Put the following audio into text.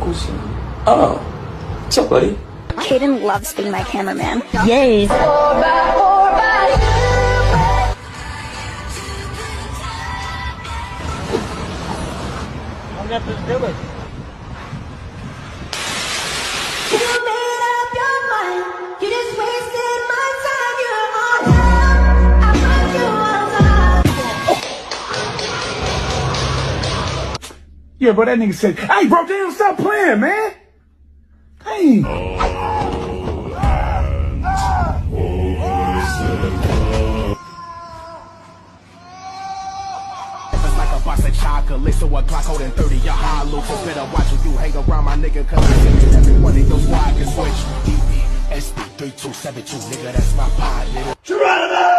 Kushi. Oh, what's up, buddy? Caden loves being my cameraman. Yes. Yeah, but that nigga said, hey, bro, damn, stop playing, man. Hey. It's like a box of chocolate, so a Glock holding 30, your hollow. So better watch who you hang around, my nigga, cause I think everyone in your squad can switch. EPSP 3272, nigga, that's my pod, nigga. Geronimo!